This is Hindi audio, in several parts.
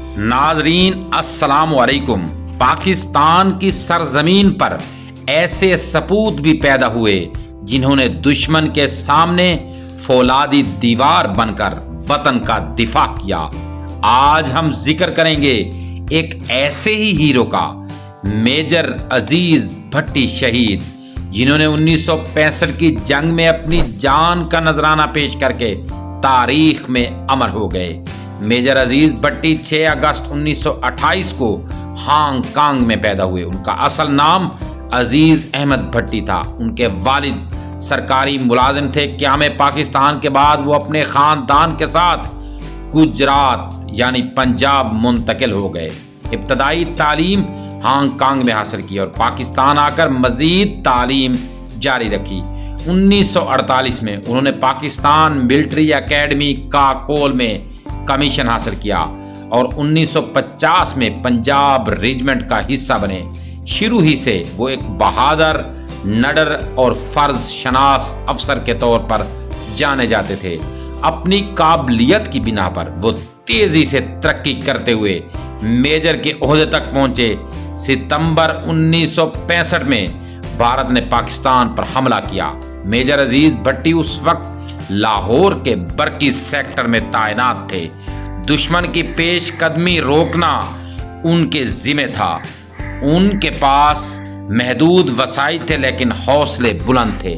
नाजरीन अस्सलाम वालेकुम। पाकिस्तान की सरजमीन पर ऐसे सपूत भी पैदा हुए जिन्होंने दुश्मन के सामने फौलादी दीवार बनकर वतन का दिफा किया। आज हम जिक्र करेंगे एक ऐसे ही हीरो का, मेजर अजीज भट्टी शहीद, जिन्होंने 1965 की जंग में अपनी जान का नजराना पेश करके तारीख में अमर हो गए। मेजर अजीज भट्टी 6 अगस्त 1928 को हांगकांग में पैदा हुए। उनका असल नाम अजीज अहमद भट्टी था। उनके वालिद सरकारी मुलाजिम थे। क़याम पाकिस्तान के बाद वो अपने खानदान के साथ गुजरात यानी पंजाब मुंतकिल हो गए। इब्तदाई तालीम हांगकांग में हासिल की और पाकिस्तान आकर मजीद तालीम जारी रखी। 1948 में उन्होंने पाकिस्तान मिलिट्री एकेडमी काकोल में कमीशन हासिल किया और 1950 में पंजाब रेजिमेंट का हिस्सा बने। शुरू ही से वो एक बहादुर, निडर और फर्ज शनास अफसर के तौर पर जाने जाते थे। अपनी काबिलियत की बिना पर वो तेजी से तरक्की करते हुए मेजर के ओहदे तक पहुंचे। सितंबर 1965 में भारत ने पाकिस्तान पर हमला किया। मेजर अजीज भट्टी उस वक्त लाहौर के बरकी सेक्टर में तैनात थे। दुश्मन की पेशकदमी रोकना उनके जिम्मे था। उनके पास महदूद वसाइल थे लेकिन हौसले बुलंद थे।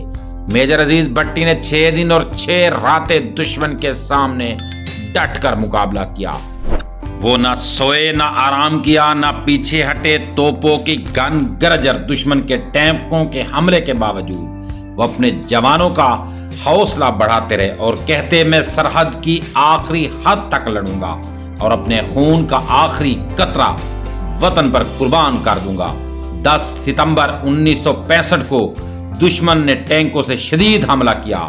मेजर अजीज भट्टी ने 6 दिन और 6 रातें दुश्मन के सामने डटकर मुकाबला किया। वो ना सोए, ना आराम किया, ना पीछे हटे। तोपों की गन गरजर दुश्मन के टैंकों के हमले के बावजूद वो अपने जवानों का हौसला बढ़ाते रहे और कहते, मैं सरहद की आखिरी हद तक लड़ूंगा और अपने खून का आखिरी कतरा वतन पर कुर्बान कर दूंगा। 10 सितंबर 1965 को दुश्मन ने टैंकों से शदीद हमला किया।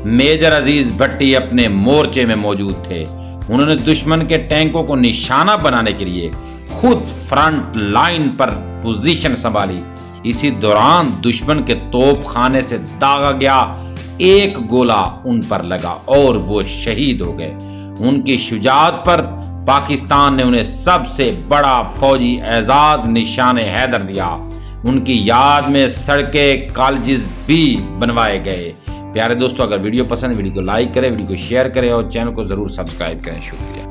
मेजर अजीज भट्टी अपने मोर्चे में मौजूद थे। उन्होंने दुश्मन के टैंकों को निशाना बनाने के लिए खुद फ्रंट लाइन पर पोजीशन संभाली। इसी दौरान दुश्मन के तोप खाने से दागा गया एक गोला उन पर लगा और वो शहीद हो गए। उनकी शुजाअत पर पाकिस्तान ने उन्हें सबसे बड़ा फौजी एजाज निशाने हैदर दिया। उनकी याद में सड़कें, कॉलेजेस भी बनवाए गए। प्यारे दोस्तों, अगर वीडियो पसंद है वीडियो को लाइक करें, वीडियो को शेयर करें और चैनल को जरूर सब्सक्राइब करें। शुक्रिया।